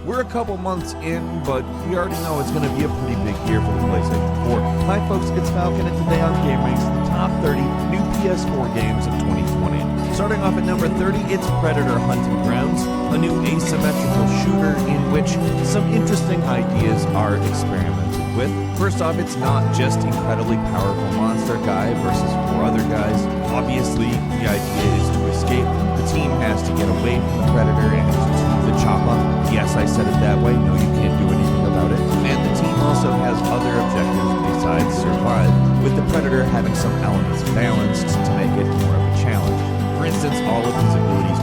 We're a couple months in, but we already know it's going to be a pretty big year for the PlayStation 4. Hi folks, it's Falcon, and today on Game Ranks, the top 30 new PS4 games of 2020. Starting off at number 30, it's Predator Hunting Grounds, a new asymmetrical shooter in which some interesting ideas are experimented with. First off, it's not just incredibly powerful monster guy versus 4 other guys. Obviously, the idea is to escape. The team has to get away from the Predator and the chop-up. Yes, I said it that way. No, you can't do anything about it. And the team also has other objectives besides survive, with the Predator having some elements balanced to make it more of a challenge. For instance, all of his abilities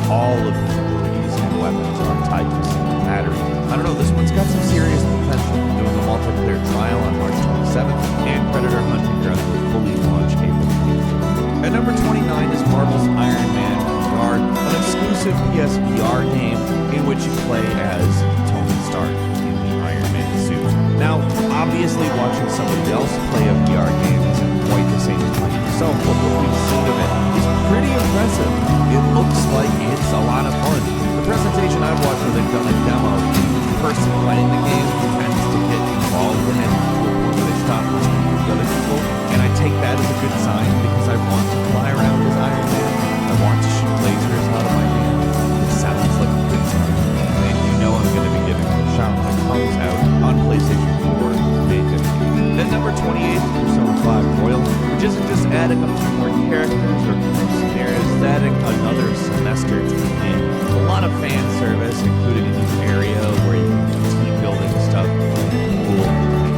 and weapons are tied to a single battery. I don't know, this one's got some serious potential. Doing a multiplayer trial on March 27th, and Predator Hunting Grounds will fully launch April 20th. At number 29 is Marvel's Iron Man VR, an exclusive PSVR game in which you play as Tony Stark in the Iron Man suit. Now, obviously watching somebody else play a VR game isn't quite the same as playing yourself, but what we've seen of it is pretty impressive. It looks like it's a lot of fun. The presentation I've watched where they've done a demo, the person playing the game tends to get involved in it to a point where they stop listening to the other people, and I take that as a good sign because I want to fly around as Iron Man. I want to shoot lasers out of my hand. It sounds like a good time, and you know I'm going to be giving it a shot when it comes out on PlayStation 4 May 15th. Then number 28 is Persona 5 Royal, which isn't just adding a few more characters or scenarios, it's adding another semester to the game. A lot of fan service, including a new area where you can do team building stuff, cool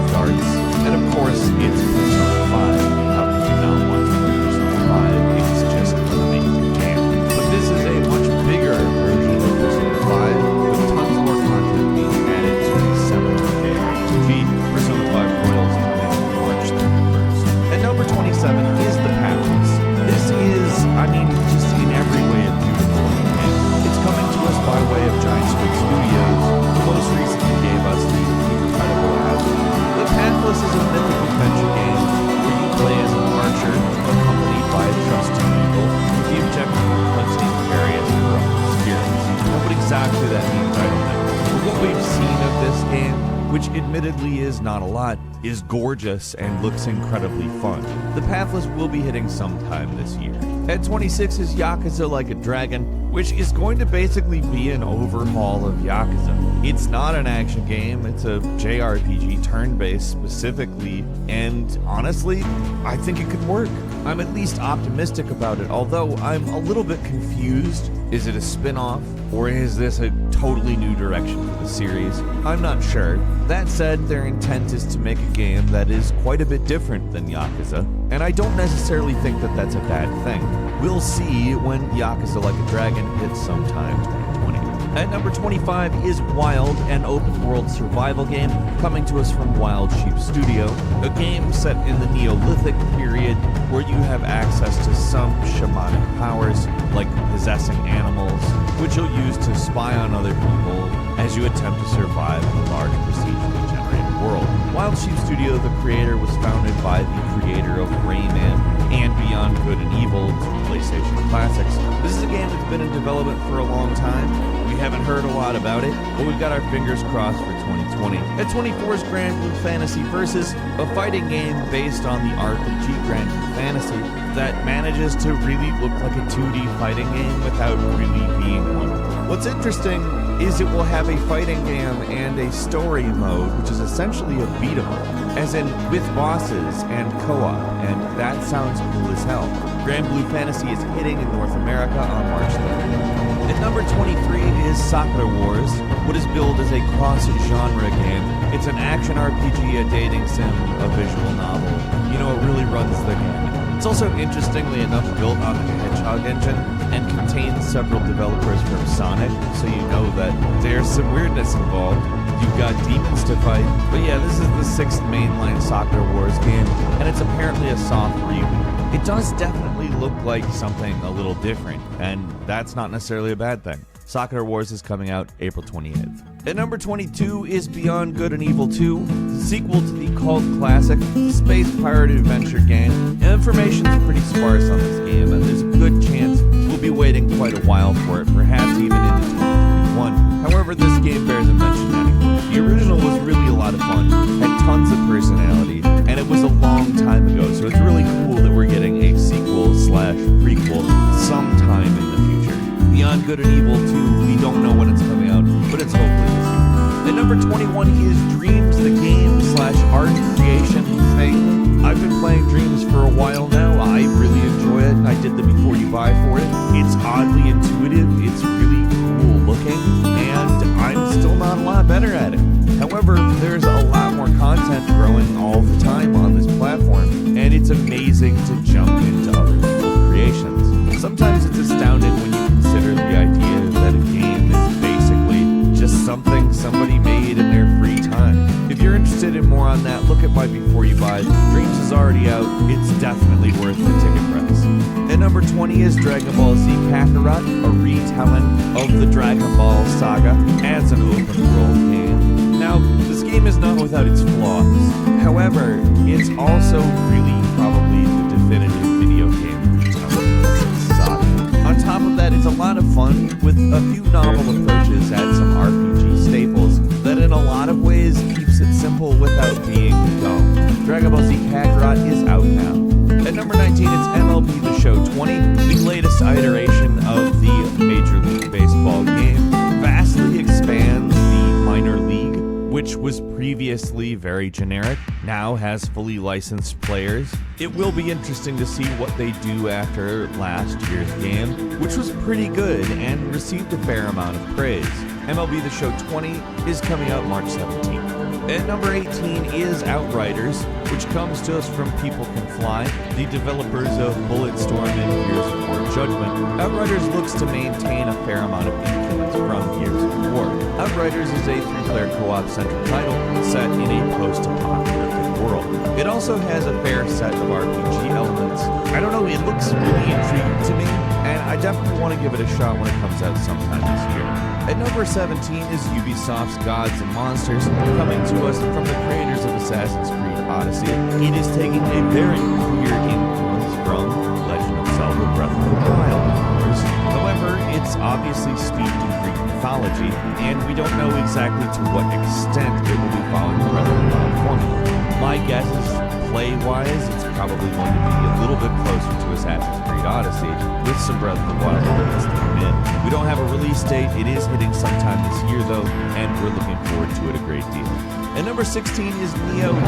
darts, and of course it's Persona 5. How could you not want to play Persona 5? It's just an amazing game. But this is a much bigger version of Persona 5 with tons more content being added to the 7th RPG. Persona 5 Royals coming March 31st. At number 27 is the Pathless. This is, just in every way a beautiful game. It's coming to us by way of Giant Squid Studios, who most recently gave us the incredible Aslan. The Pathless is a mythic adventure game where you play as an archer accompanied by a trusty eagle with the objective of hunting various corrupt spirits. Now, what exactly that means, I don't know. But what we've seen of this game, which admittedly is not a lot, is gorgeous and looks incredibly fun. The Pathless will be hitting sometime this year. At 26 is Yakuza Like a Dragon, which is going to basically be an overhaul of Yakuza. It's not an action game, it's a JRPG turn-based specifically, and honestly, I think it could work. I'm at least optimistic about it, although I'm a little bit confused. Is it a spin-off, or is this a totally new direction for the series? I'm not sure. That said, their intent is to make a game that is quite a bit different than Yakuza, and I don't necessarily think that that's a bad thing. We'll see when Yakuza Like a Dragon hits sometime 2020. At number 25 is Wild, an open-world survival game coming to us from Wild Sheep Studio, a game set in the Neolithic period where you have access to some shamanic powers, like possessing animals, which you'll use to spy on other people as you attempt to survive in a large procedurally generated world. Wild Sheep Studio, the creator, was founded by the creator of Rayman and Beyond Good and Evil, PlayStation classics. This is a game that's been in development for a long time. We haven't heard a lot about it, but we've got our fingers crossed for 2020. At 24 is Grand Blue Fantasy Versus, a fighting game based on the RPG Grand Blue Fantasy that manages to really look like a 2D fighting game without really being one. What's interesting is it will have a fighting game and a story mode, which is essentially a beat 'em up, as in with bosses and co-op, and that sounds cool as hell. Grand Blue Fantasy is hitting in North America on March 3rd. At number 23 is Sakura Wars, what is billed as a cross-genre game. It's an action RPG, a dating sim, a visual novel. It really runs the gamut. It's also, interestingly enough, built on the Hedgehog engine and contains several developers from Sonic, so you know that there's some weirdness involved. You've got demons to fight. But yeah, this is the 6th mainline Sakura Wars game, and it's apparently a soft reboot. It does definitely look like something a little different, and that's not necessarily a bad thing. Sakura Wars is coming out April 28th. At number 22 is Beyond Good and Evil 2, the sequel to the cult classic space pirate adventure game. Information's pretty sparse on this game, and there's a good chance we'll be waiting quite a while for it, perhaps even into 2021. However, this game bears a mention now Beyond Good and Evil 2, we don't know when it's coming out, but it's hopefully this year. And number 21 is Dreams, the game / art creation thing. I've been playing Dreams for a while now. I really enjoy it. I did the Before You Buy for it. It's oddly intuitive. It's really cool looking, and I'm still not a lot better at it. However, there's a lot more content growing all the time on this platform, and it's amazing to jump into other people's creations. Sometimes it's astounding when you consider the idea that a game is basically just something somebody made in their free time. If you're interested in more on that, look at my Before You Buy. Dreams is already out. It's definitely worth the ticket price. And number 20 is Dragon Ball Z Kakarot, a retelling of the Dragon Ball saga as an open world game. Now, this game is not without its flaws. However, it's also really probably the definitive video game retelling of the saga. On top of that, it's a lot of fun with a few novel approaches at some RPG staples that in a lot of ways keeps it simple without being dumb. Dragon Ball Z Kakarot is out now. At number 19, it's MLB The Show 20, the latest iteration of the Major League Baseball game. Vastly expands the minor league, which was previously very generic, now has fully licensed players. It will be interesting to see what they do after last year's game, which was pretty good and received a fair amount of praise. MLB The Show 20 is coming out March 17th. At number 18 is Outriders, which comes to us from People Can Fly, the developers of Bulletstorm and Gears of War Judgment. Outriders looks to maintain a fair amount of influence from Gears of War. Outriders is a 3-player co-op centric title set in a post-apocalyptic world. It also has a fair set of RPG elements. I don't know, it looks really intriguing to me, and I definitely want to give it a shot when it comes out sometime this year. At number 17 is Ubisoft's Gods and Monsters, coming to us from the creators of Assassin's Creed Odyssey. It is taking a very clear influence from Legend of Zelda Breath of the Wild, of course. However, it's obviously steeped in Greek mythology, and we don't know exactly to what extent it will be following the Breath of the Wild formula. My guess is, play-wise, it's probably going to be a little bit closer to Assassin's Creed Odyssey, with some Breath of the Wild elements thrown in. We don't have a release date. It is hitting sometime this year, though, and we're looking forward to it a great deal. And number 16 is Neo 2,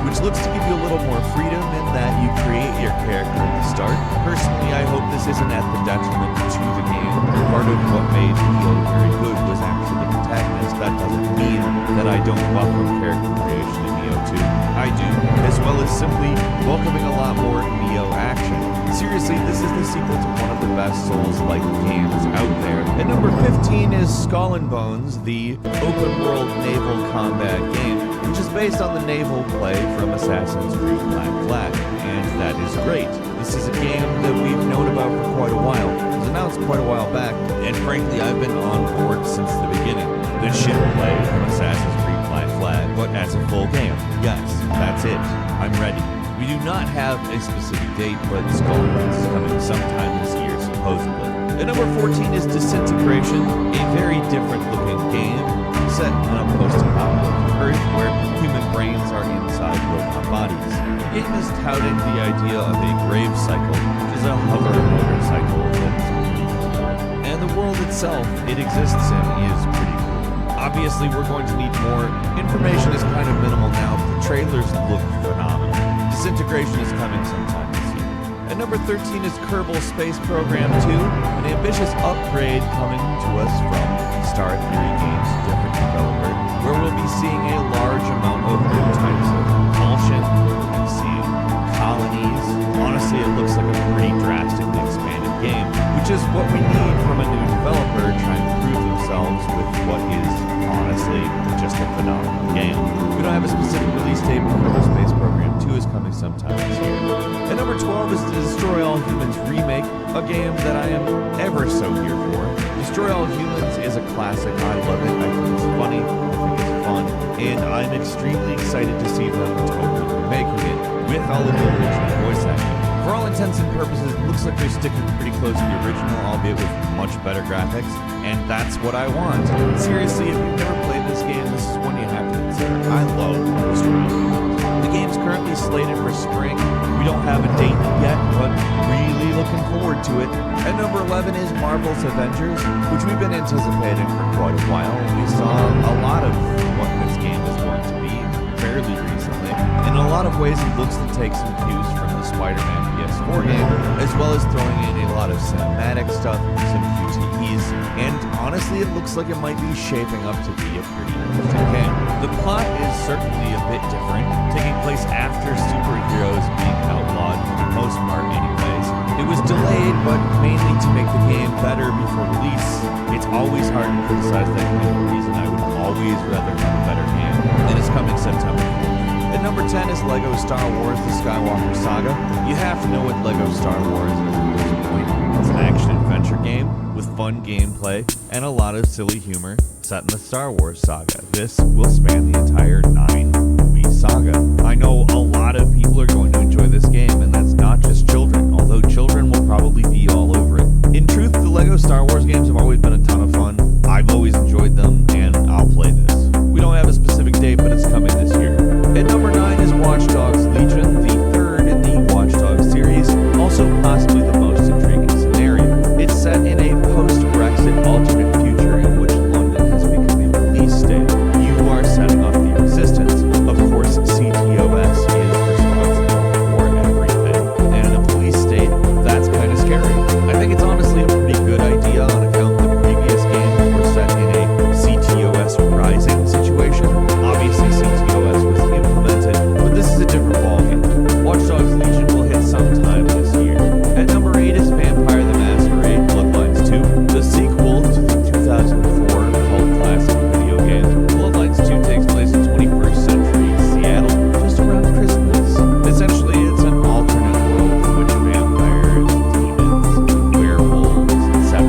which looks to give you a little more freedom in that you create your character at the start. Personally, I hope this isn't at the detriment to the game. Part of what made Neo very good was actually the protagonist. That doesn't mean that I don't welcome character creation in Neo 2. I do, as well as simply welcoming a lot more Neo action. Seriously, this is the sequel to one of the best Souls-like games out there. And number 15 is Skull and Bones, the open-world naval combat game, which is based on the naval play from Assassin's Creed Black Flag, and that is great. This is a game that we've known about for quite a while. It was announced quite a while back, and frankly, I've been on board since the beginning. The ship play from Assassin's Creed Black Flag, but as a full game. Yes, that's it. I'm ready. We do not have a specific date, but Skull and Bones is coming sometime this year, supposedly. And number 14 is Disintegration, a very different looking game set in a post-apocalyptic Earth where human brains are inside robot bodies. The game is touting the idea of a grave cycle, which is a hover motorcycle that is pretty cool. And the world itself it exists in is pretty cool. Obviously, we're going to need more. Information is kind of minimal now, but the trailers look phenomenal. Disintegration is coming sometime this year. And number 13 is Kerbal Space Program 2, an ambitious upgrade coming to us from Star Theory Games' different developer, where we'll be seeing a large amount of new types of propulsion, we'll be seeing colonies. Honestly, it looks like a pretty drastically expanded game, which is what we need from a new developer trying to prove themselves with what is honestly just a phenomenal game. We don't have a specific release date, but Kerbal Space Program 2 is coming sometime this year. And number 12 is the Destroy All Humans remake, a game that I am ever so here for. Destroy All Humans is a classic. I love it. I think it's funny. I think it's fun. And I'm extremely excited to see them totally remaking it with all of the original voice acting. For all intents and purposes, it looks like they're sticking pretty close to the original, albeit with much better graphics, and that's what I want. Seriously, if you've never played this game, this is one you have to consider. I love Destroy All Humans. The game's currently slated for spring. We don't have a date yet, but really looking forward to it. At number 11 is Marvel's Avengers, which we've been anticipating for quite a while, and we saw a lot of what this game is going to be fairly recently. In a lot of ways, it looks to take some cues from the Spider-Man PS4 game, as well as throwing in a lot of cinematic stuff, some QTEs, and honestly, it looks like it might be shaping up to be a pretty interesting game. The plot is certainly a bit different, taking place after superheroes being outlawed for the most part anyways. It was delayed, but mainly to make the game better before release. It's always hard to criticize that kind of reason. I would always rather have a better game, and it's coming September 4th. At number 10 is LEGO Star Wars The Skywalker Saga. You have to know what LEGO Star Wars is at this point. It's an action-adventure game with fun gameplay and a lot of silly humor set in the Star Wars saga. This will span the entire 9-movie saga. I know a lot of people are going to enjoy this game, and that's not just children, although children will probably be all over it. In truth, the LEGO Star Wars games have always been a ton of fun. I've always enjoyed them, and I'll play this. We don't have a specific date, but it's coming this year. At number 9 is Watch Dogs Legion, the third in the Watch Dogs series, also possibly the most intriguing scenario. It's set in a post-Brexit alternate future in which London has become a police state. You are setting off the resistance. Of course, CTOS is responsible for everything, and in a police state, that's kind of scary. I think it's honestly a pretty good idea on account the previous games were set in a CTOS rising situation. Obviously, CTOS was implemented, but this is a different ballgame. Watch Dogs Legion will hit sometime this year. At number 8 is Vampire the Masquerade Bloodlines 2, the sequel to the 2004 cult classic video game. Bloodlines 2 takes place in 21st century Seattle, just around Christmas. Essentially, it's an alternate world in which vampires, demons, werewolves, etc.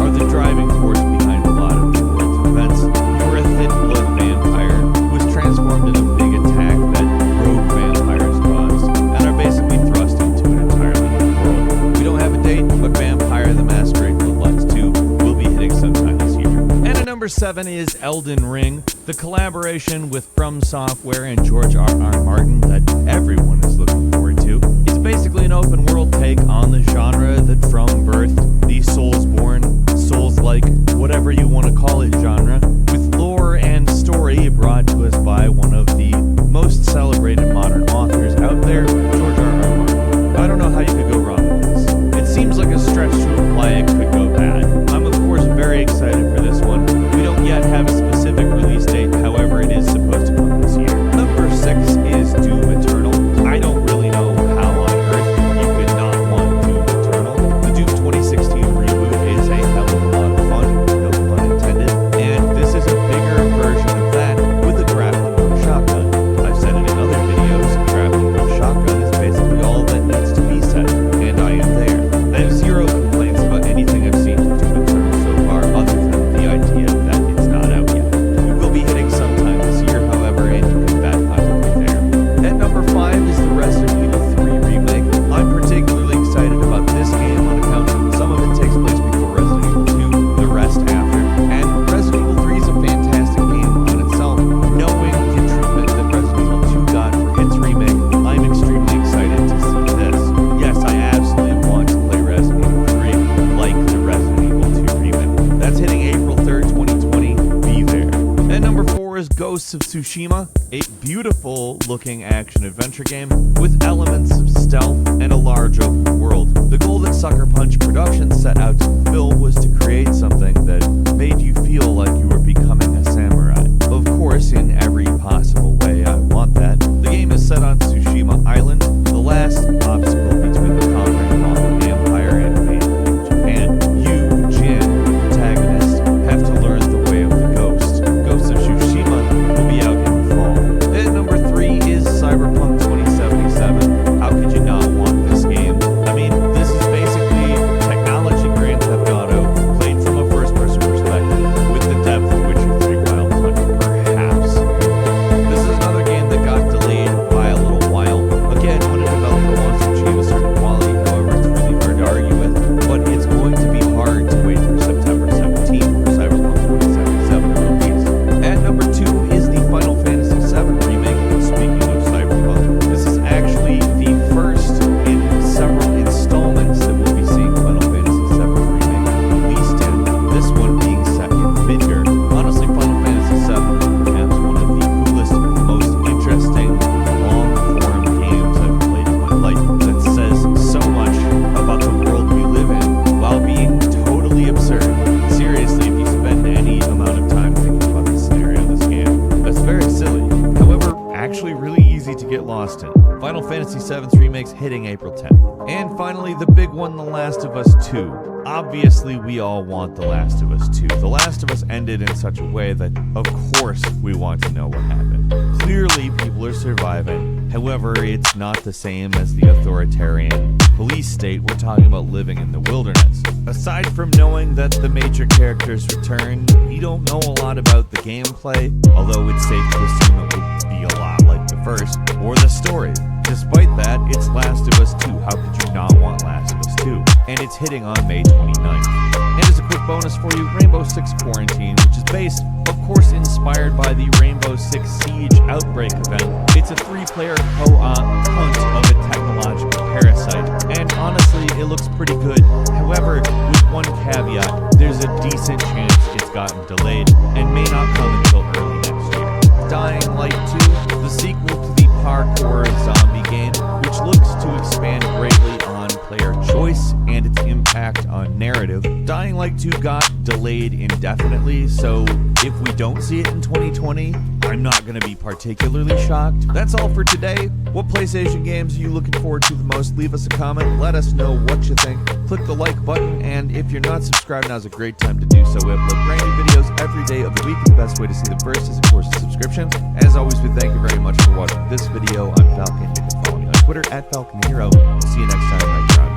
are the driving force behind a lot of the world's events. You're a thin blood vampire who is transformed in a big attack that rogue vampires caused, and are basically thrust into an entirely new world. We don't have a date, but Vampire the Masquerade Bloodlines 2 will be hitting sometime this year. And at number 7 is Elden Ring, the collaboration with From Software and George R.R. Martin that everyone is looking forward to. It's basically an open world take on the genre that From birthed, the Soulsborne, Souls-like, whatever you want to call it genre, with lore and story brought to us by one of the most celebrated modern authors out there, George R.R. Martin. I don't know how you could go wrong with this. It seems like a stretch to imply it could go bad. I'm of course very excited for this one. We don't yet have a specific release date, however it is supposed to come this year. Number 6 is Doom Eternal. I don't really know how on earth you could not want Doom Eternal. The Doom 2016 reboot is a hell of a lot of fun, no pun intended, and this is a bigger version of that with a grappling hook shotgun. I've said it in other videos, grappling hook shotgun is basically all that needs to be said, and I am there. I have zero complaints about anything I've seen from Doom Eternal so far, other than the idea that it's not out yet. It will be hitting sometime this year, however, and you can bet I will be there. At number 5 is the Resident Evil 3 remake. I'm particularly excited about this game on account some of it takes place before Resident Evil 2, the rest after, and Resident Evil 3 is a fantastic game on itself. Knowing the treatment that Resident Evil 2 got for its remake, I'm extremely excited to see this. Yes, I absolutely want to play Resident Evil 3 like the Resident Evil 2 remake. That's hitting April 3rd, 2020. Be there. And number 4 is Ghosts of Tsushima, a beautiful looking action adventure game with elements of stealth and a large open world. The goal that Sucker Punch Productions set out to fulfill was to create something that made you feel like you were becoming a samurai. Of course, in every possible way I want that. The game is set on Tsushima Island, the last obstacle between the conquering Mongol Empire and mainland Japan. You, Jin, the protagonist, have to learn the way of the ghost. Ghosts of Tsushima will be out in the fall. At number 3 is Cyberpunk 2077. How could you not want this game? I mean, this is basically technology Grand Theft Auto played from a first-person perspective. Austin. Final Fantasy VII's remake's hitting April 10th. And finally, the big one, The Last of Us 2. Obviously, we all want The Last of Us 2. The Last of Us ended in such a way that, of course, we want to know what happened. Clearly, people are surviving. However, it's not the same as the authoritarian police state. We're talking about living in the wilderness. Aside from knowing that the major characters return, we don't know a lot about the gameplay, although it's safe to assume it would be a lot like the first, or the story. Despite that, it's Last of Us 2. How could you not want Last of Us 2? And it's hitting on May 29th. And as a quick bonus for you, Rainbow Six Quarantine, which is based, of course, inspired by the Rainbow Six Siege Outbreak event. It's a 3-player co-op hunt of a technological parasite, and honestly, it looks pretty good. However, with one caveat, there's a decent chance it's gotten delayed and may not come until early next year. Dying Light 2, the sequel to the parkour zombie game, which looks to expand greatly on player choice and its impact on narrative. Dying Light 2 got delayed indefinitely, so if we don't see it in 2020, I'm not going to be particularly shocked. That's all for today. What PlayStation games are you looking forward to the most? Leave us a comment. Let us know what you think. Click the like button, and if you're not subscribed, now's a great time to do so. We upload brand new videos every day of the week. The best way to see them first is, of course, a subscription. As always, we thank you very much for watching this video. I'm Falcon. You can follow me on Twitter @FalconHero. See you next time right here on